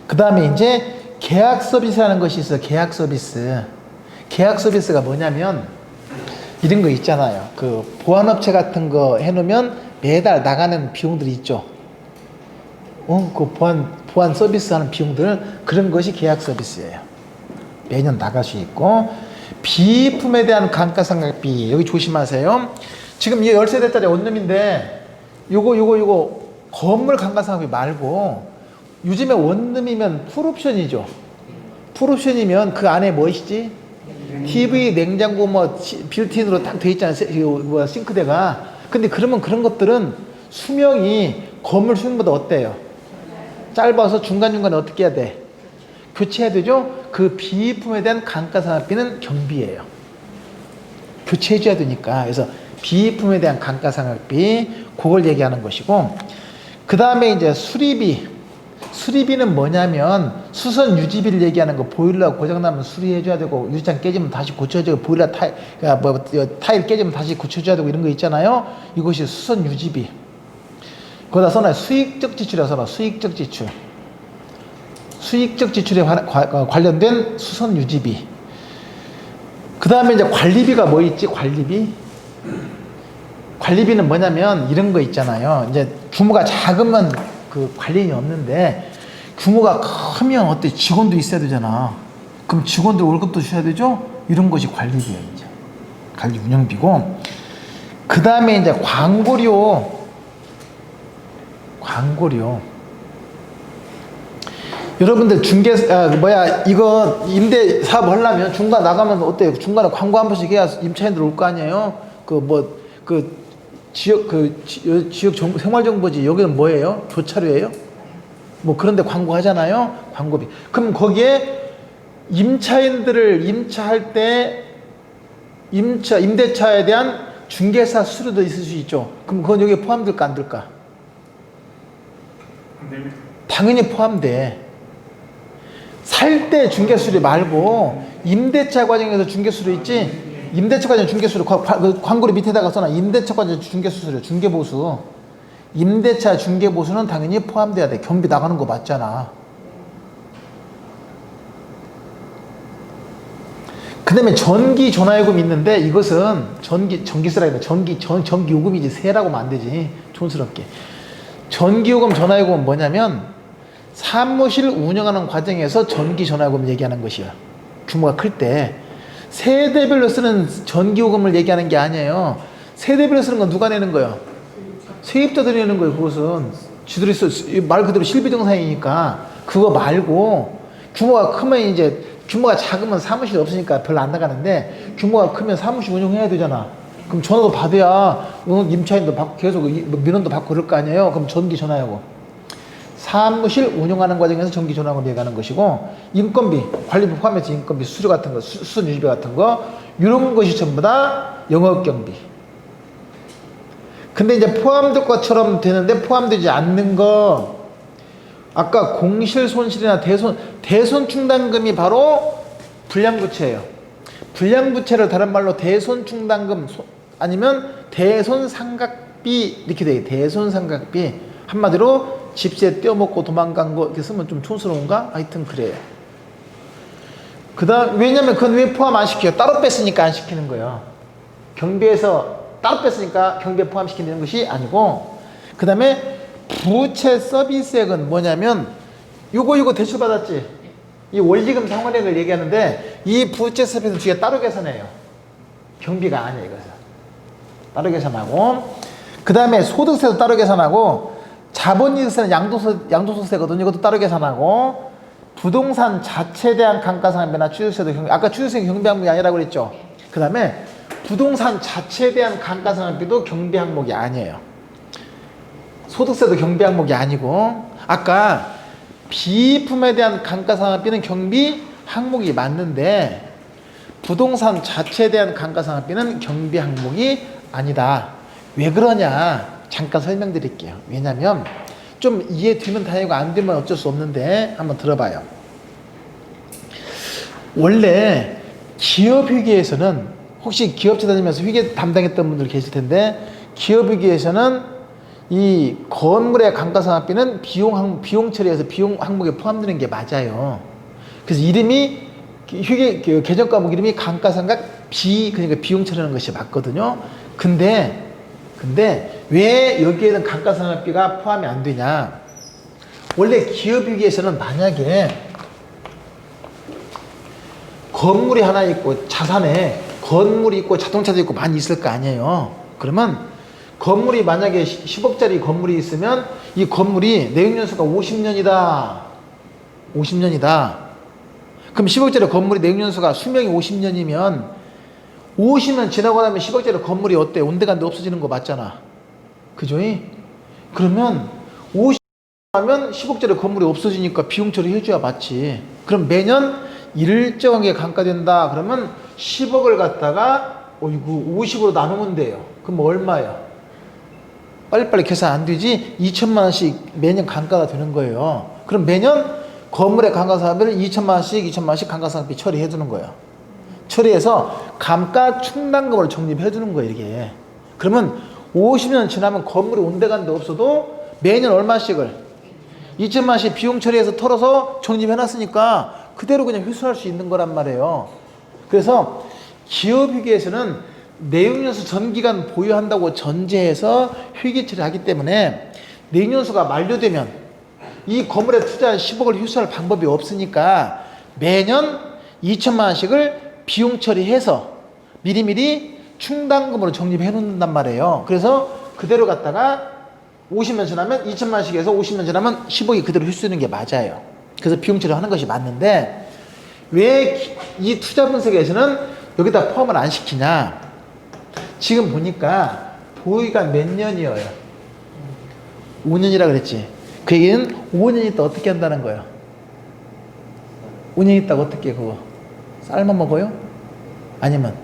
그 다음에 이제 계약 서비스라는 것이 있어요. 계약 서비스. 계약 서비스가 뭐냐면 이런 거 있잖아요. 그 보안업체 같은 거 해놓으면 매달 나가는 비용들이 있죠. 그 보안 서비스 하는 비용들, 그런 것이 계약 서비스예요. 매년 나갈 수 있고, 비품에 대한 감가상각비 여기 조심하세요. 지금 이 13대짜리 원룸인데 요거 건물 감가상각비 말고 요즘에 원룸이면 풀옵션이죠. 풀옵션이면 그 안에 무엇이지? TV, 냉장고 뭐 빌트인으로 딱 돼 있잖아요. 싱크대가. 근데 그러면 그런 것들은 수명이 건물 수명보다 어때요? 짧아서 중간중간에 어떻게 해야 돼? 교체해야 되죠? 그 비품에 대한 감가상각비는 경비예요. 교체해줘야 되니까. 그래서 비품에 대한 감가상각비 그걸 얘기하는 것이고, 그 다음에 이제 수리비. 수리비는 뭐냐면 수선 유지비를 얘기하는 거. 보일러 고장나면 수리해줘야 되고, 유리창 깨지면 다시 고쳐줘야 되고, 보일러 타일 깨지면 다시 고쳐줘야 되고, 이런 거 있잖아요. 이것이 수선 유지비. 거기다 써놔요. 수익적 지출에 써놔. 수익적 지출. 수익적 지출에 관련된 수선 유지비. 그 다음에 이제 관리비가 뭐 있지? 관리비. 관리비는 뭐냐면 이런 거 있잖아요. 이제 규모가 작으면 그 관리인이 없는데, 규모가 크면 어때? 직원도 있어야 되잖아. 그럼 직원들 월급도 줘야 되죠? 이런 것이 관리비예요, 이제. 관리 운영비고. 그 다음에 이제 광고료. 여러분들 이거 임대 사업 하려면 중간 나가면 어때요? 중간에 광고 한 번씩 해야 임차인들 올 거 아니에요? 지역 생활정보지. 여기는 뭐예요? 교차로예요? 뭐 그런데 광고 하잖아요? 광고비. 그럼 거기에 임차인들을 임차할 때 임대차에 대한 중개사 수수료도 있을 수 있죠. 그럼 그건 여기에 포함될까 안 될까? 당연히 포함돼. 살 때 중개수수료 말고 임대차 과정에서 중개수수료 있지? 임대차 과정 중개수수료 광고를 밑에다가 써놔. 임대차 과정 중개수수료, 중개보수. 임대차 중개보수는 당연히 포함돼야 돼. 경비 나가는 거 맞잖아. 그 다음에 전기 전화요금 있는데, 이것은 전기세라고 전기요금이지 세라고 하면 안 되지. 촌스럽게. 전기요금 전화요금은 뭐냐면 사무실 운영하는 과정에서 전기 전화요금 얘기하는 것이야. 규모가 클 때. 세대별로 쓰는 전기요금을 얘기하는 게 아니에요. 세대별로 쓰는 건 누가 내는 거예요? 세입자들이 내는 거예요. 그것은 지들이 말 그대로 실비정산이니까. 그거 말고 규모가 크면 이제, 규모가 작으면 사무실이 없으니까 별로 안 나가는데, 규모가 크면 사무실 운영해야 되잖아. 그럼 전화도 받아야 임차인도 받고 계속 민원도 받고 그럴 거 아니에요. 그럼 전기 전화요금. 사무실 운영하는 과정에서 전기 전화요금 얘기하는 것이고, 인건비, 관리비 포함해서 인건비, 수수료 같은 거, 수선 유지비 같은 거, 이런 것이 전부 다 영업경비. 근데 이제 포함될 것처럼 되는데 포함되지 않는 거, 아까 공실 손실이나 대손 충당금이 바로 불량부채예요. 불량부채를 다른 말로 대손 충당금 아니면 대손상각비 이렇게 돼요. 대손상각비. 한마디로 집세 떼어먹고 도망간 거 이렇게 쓰면 좀 촌스러운가? 하여튼 그래요. 왜냐면 그건 왜 포함 안 시켜요? 따로 뺐으니까 안 시키는 거예요. 경비에서 따로 뺐으니까 경비에 포함시키는 것이 아니고, 그 다음에 부채 서비스액은 뭐냐면 요거 대출 받았지? 이 원리금 상환액을 얘기하는데, 이 부채 서비스는 뒤에 따로 계산해요. 경비가 아니에요. 이것은 따로 계산하고, 그 다음에 소득세도 따로 계산하고, 자본이득세는 양도소득세거든요. 이것도 따로 계산하고, 부동산 자체에 대한 감가상각비나 취득세도 아까 취득세 경비 항목이 아니라고 그랬죠. 그 다음에 부동산 자체에 대한 감가상각비도 경비 항목이 아니에요. 소득세도 경비 항목이 아니고, 아까 비품에 대한 감가상각비는 경비 항목이 맞는데, 부동산 자체에 대한 감가상각비는 경비 항목이 아니다. 왜 그러냐? 잠깐 설명드릴게요. 왜냐면 좀 이해되면 다행이고 안 되면 어쩔 수 없는데 한번 들어봐요. 원래 기업회계에서는, 혹시 기업체 다니면서 회계 담당했던 분들 계실 텐데, 기업회계에서는 이 건물의 감가상각비는 비용 처리해서 비용 항목에 포함되는 게 맞아요. 그래서 이름이 개정 과목 이름이 감가상각비, 그러니까 비용 처리하는 것이 맞거든요. 근데 왜 여기에는 감가상각비가 포함이 안 되냐? 원래 기업회계에서는 만약에 건물이 하나 있고, 자산에 건물이 있고 자동차도 있고 많이 있을 거 아니에요. 그러면 건물이 만약에 10억짜리 건물이 있으면 이 건물이 내역연수가 50년이다. 그럼 10억짜리 건물이 내역연수가 수명이 50년이면 50년 지나고 나면 10억짜리 건물이 어때? 온데간데 없어지는 거 맞잖아. 그죠? 그러면 50년 하면 10억짜리 건물이 없어지니까 비용 처리 해줘야 맞지. 그럼 매년 일정하게 감가된다. 그러면 10억을 갖다가 어이구 50으로 나누면 돼요. 그럼 얼마야? 빨리빨리 계산 안 되지? 2천만 원씩 매년 감가가 되는 거예요. 그럼 매년 건물의 감가상각비를 2천만 원씩 감가상각비 처리해 두는 거예요. 처리해서 감가 충당금으로 적립해 두는 거예요, 이게. 그러면 50년 지나면 건물이 온데간데 없어도 매년 얼마씩을 2천만 원씩 비용 처리해서 털어서 적립해 놨으니까 그대로 그냥 회수할 수 있는 거란 말이에요. 그래서 기업회계에서는 내용연수 전기간 보유한다고 전제해서 회계 처리하기 때문에 내용연수가 만료되면 이 건물에 투자한 10억을 회수할 방법이 없으니까 매년 2천만 원씩을 비용 처리해서 미리미리 충당금으로 적립해 놓는단 말이에요. 그래서 그대로 갖다가 50년 지나면 2천만 원씩 해서 50년 지나면 10억이 그대로 회수되는 게 맞아요. 그래서 비용 처리하는 것이 맞는데 왜 이 투자 분석에서는 여기다 포함을 안 시키냐? 지금 보니까 보유기간 몇 년이에요? 5년이라 그랬지. 그 얘기는 5년 있다 어떻게 한다는 거예요? 5년 있다가 어떻게 그거 삶아 먹어요? 아니면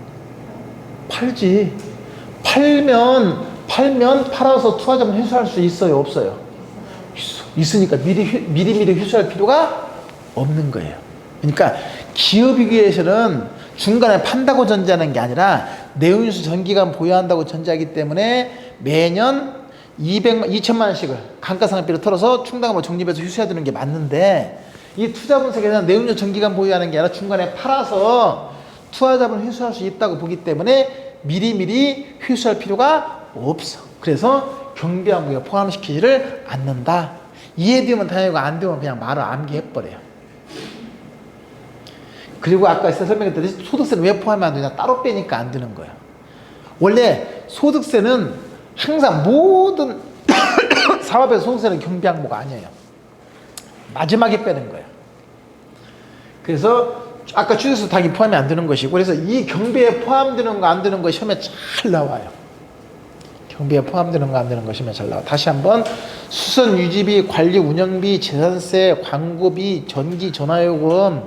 팔지. 팔면 팔아서 투자자금 회수할 수 있어요? 없어요? 있으니까 미리 회수할 필요가 없는 거예요. 그러니까 기업위기에서는 중간에 판다고 전제하는 게 아니라 내용연수 전기간 보유한다고 전제하기 때문에 매년 2천만 원씩을 감가상각비로 털어서 충당금으로 적립해서 회수해야 되는 게 맞는데 이 투자 분석에서는 내용연수 전기간 보유하는 게 아니라 중간에 팔아서 투자자금을 회수할 수 있다고 보기 때문에 미리 회수할 필요가 없어. 그래서 경비항목에 포함시키지를 않는다. 이해되면 다행이고 안 되면 그냥 말을 암기해버려요. 그리고 아까 설명했듯이 소득세는 왜 포함이 안 되냐? 따로 빼니까 안 되는 거예요. 원래 소득세는 항상 모든 사업에서 소득세는 경비항목 아니에요. 마지막에 빼는 거예요. 그래서 아까 주식수 당연히 포함이 안 되는 것이고 그래서 이 경비에 포함되는 거 안 되는 거 시험에 잘 나와요. 경비에 포함되는 거 안 되는 거 시험에 잘 나와. 다시 한번 수선 유지비, 관리 운영비, 재산세, 광고비, 전기 전화요금,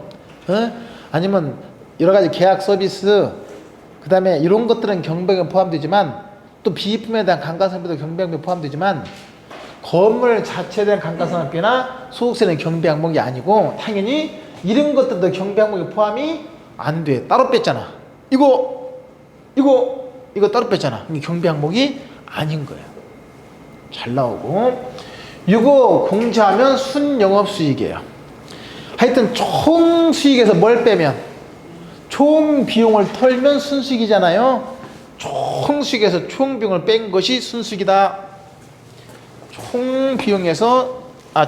아니면 여러 가지 계약 서비스, 그 다음에 이런 것들은 경비에 포함되지만 또 비입품에 대한 감가상각비도 경비항목에 포함되지만 건물 자체에 대한 감가상각비나 소득세는 경비 항목이 아니고 당연히 이런 것들도 경비 항목에 포함이 안 돼. 따로 뺐잖아. 이거 따로 뺐잖아. 이게 경비 항목이 아닌 거예요. 잘 나오고 이거 공제하면 순영업수익이에요. 하여튼 총 수익에서 뭘 빼면 총 비용을 털면 순수익이잖아요. 총 수익에서 총 비용을 뺀 것이 순수익이다.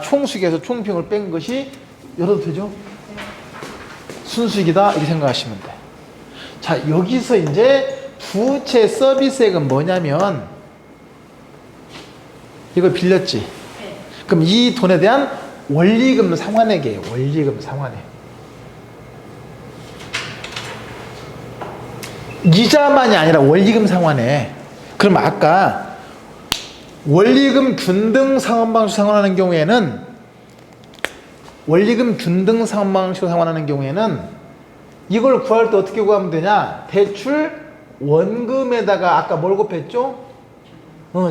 총 수익에서 총 비용을 뺀 것이 열어도 되죠? 순수익이다 이렇게 생각하시면 돼. 자, 여기서 이제 부채 서비스액은 뭐냐면 이걸 빌렸지. 그럼 이 돈에 대한 원리금 상환액이에요. 원리금 상환액. 이자만이 아니라 원리금 상환액. 그럼 아까 원리금 균등 상환 방식 상환하는 경우에는 이걸 구할 때 어떻게 구하면 되냐? 대출 원금에다가 아까 뭘 곱했죠?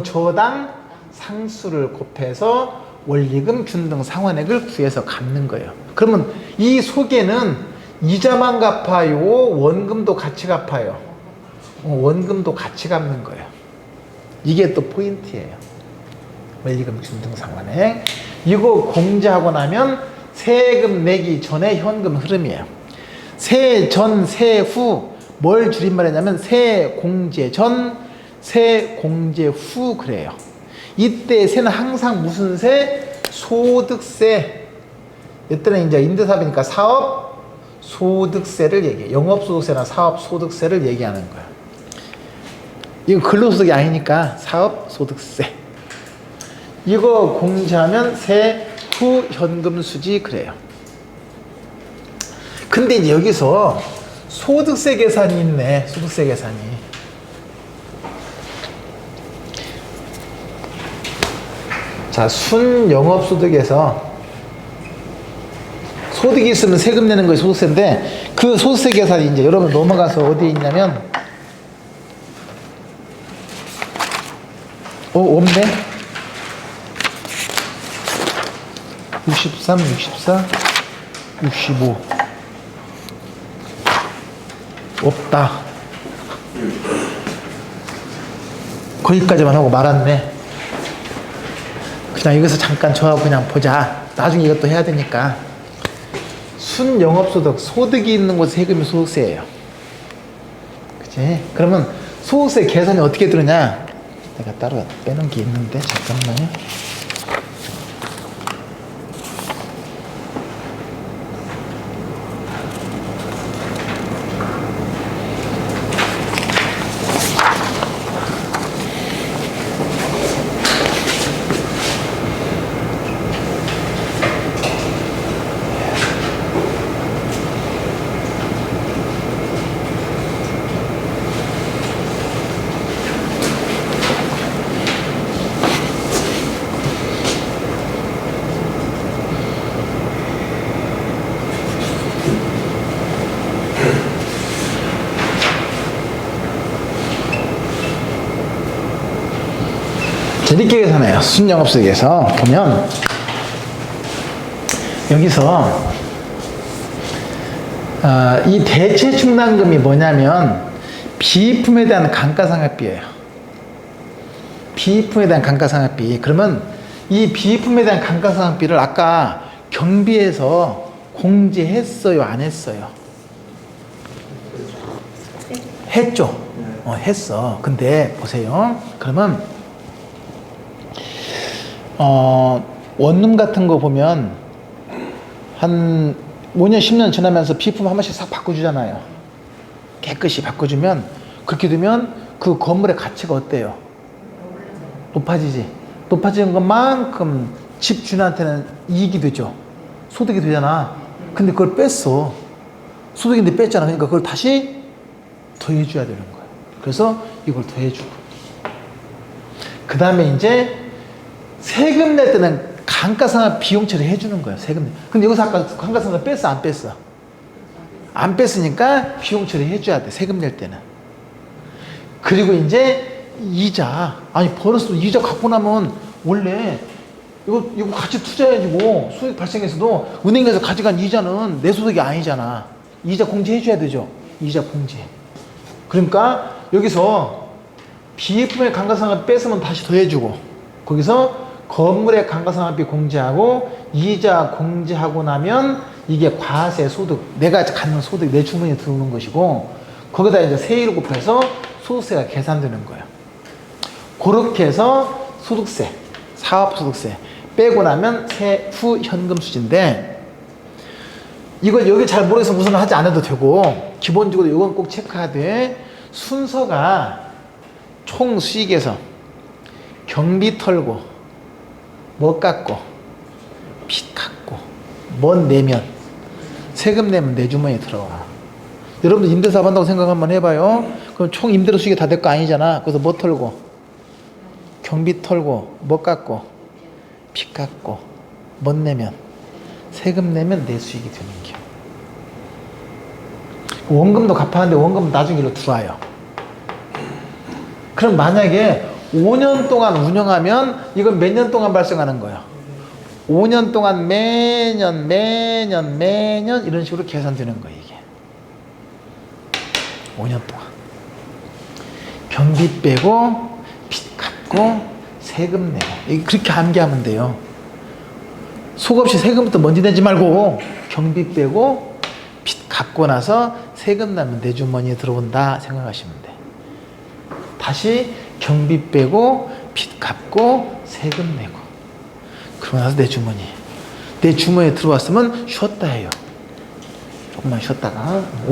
저당 상수를 곱해서 원리금 균등 상환액을 구해서 갚는 거예요. 그러면 이 속에는 이자만 갚아요? 원금도 같이 갚아요? 원금도 같이 갚는 거예요. 이게 또 포인트예요. 원리금 균등 상환액. 이거 공제하고 나면 세금 내기 전에 현금 흐름이에요. 세전, 세후 뭘 줄임말했냐면 세공제 전, 세공제 후 그래요. 이때 세는 항상 무슨 세? 소득세. 이때는 이제 임대사업이니까 사업 소득세를 얘기해. 영업소득세나 사업 소득세를 얘기하는 거야. 이거 근로소득이 아니니까 사업 소득세. 이거 공제하면 세후 현금 수지 그래요. 근데 이제 여기서 소득세 계산이 있네. 소득세 계산이. 자, 순영업소득에서 소득이 있으면 세금 내는 것이 소득세인데 그 소득세 계산이 이제 여러분 넘어가서 어디에 있냐면 없네. 63, 64, 65. 없다. 거기까지만 하고 말았네. 그냥 여기서 잠깐 저하고 그냥 보자. 나중에 이것도 해야 되니까. 순영업소득, 소득이 있는 곳 세금이 소득세예요. 그치? 그러면 소득세 계산이 어떻게 들으냐? 내가 따로 빼놓은 게 있는데 잠깐만요. 재밌게 계산해요. 순영업소득에서 보면 여기서 이 대체 충당금이 뭐냐면 비품에 대한 감가상각비예요. 비품에 대한 감가상각비. 그러면 이 비품에 대한 감가상각비를 아까 경비에서 공제했어요, 안 했어요? 했죠. 했어. 근데 보세요. 그러면 원룸 같은 거 보면 한 5년, 10년 지나면서 비품 한 번씩 싹 바꿔주잖아요. 깨끗이 바꿔주면, 그렇게 되면 그 건물의 가치가 어때요? 높아지지. 높아지는 것만큼 집주인한테는 이익이 되죠. 소득이 되잖아. 근데 그걸 뺐어. 소득인데 뺐잖아. 그러니까 그걸 다시 더해줘야 되는 거예요. 그래서 이걸 더해주고. 그 다음에 이제 세금 낼 때는 감가상각 비용 처리 해주는 거예요. 세금 낼. 근데 여기서 아까 감가상각 뺐어, 안 뺐어? 안 뺐으니까 비용 처리 해줘야 돼. 세금 낼 때는. 그리고 이제 이자. 아니 벌었어. 이자 갖고 나면 원래 이거 같이 투자해주고 수익 발생해서도 은행에서 가져간 이자는 내 소득이 아니잖아. 이자 공제해줘야 되죠. 이자 공제. 그러니까 여기서 비품의 감가상각 뺐으면 다시 더해주고, 거기서 건물의 감가상각비 공제하고 이자 공제하고 나면 이게 과세 소득, 내가 갖는 소득, 내 주머니에 들어오는 것이고, 거기다 이제 세율을 곱해서 소득세가 계산되는 거예요. 그렇게 해서 소득세, 사업소득세 빼고 나면 세후 현금 수지인데, 이걸 여기 잘 모르겠으면 우선 하지 않아도 되고, 기본적으로 이건 꼭 체크해야 돼. 순서가 총 수익에서 경비 털고, 뭐 깎고, 빚 갚고, 뭐 내면, 세금 내면 내 주머니에 들어와. 여러분들 임대사업 한다고 생각 한번 해봐요. 그럼 총 임대료 수익이 다 내 거 아니잖아. 그래서 뭐 털고, 경비 털고, 뭐 깎고, 빚 갚고, 뭐 내면, 세금 내면 내 수익이 되는 게. 원금도 갚았는데 원금은 나중에 일로 들어와요. 그럼 만약에 5년 동안 운영하면 이건 몇 년 동안 발생하는 거예요? 5년 동안 매년 이런 식으로 계산되는 거예요, 이게. 5년 동안. 경비 빼고, 빚 갚고, 세금 내고. 이게 그렇게 암기하면 돼요. 속 없이 세금부터 먼저 내지 말고, 경비 빼고, 빚 갚고 나서 세금 나면 내 주머니에 들어온다 생각하시면 돼. 다시 경비 빼고 빚 갚고 세금 내고, 그러고 나서 내 주머니에 들어왔으면 쉬었다 해요. 조금만 쉬었다가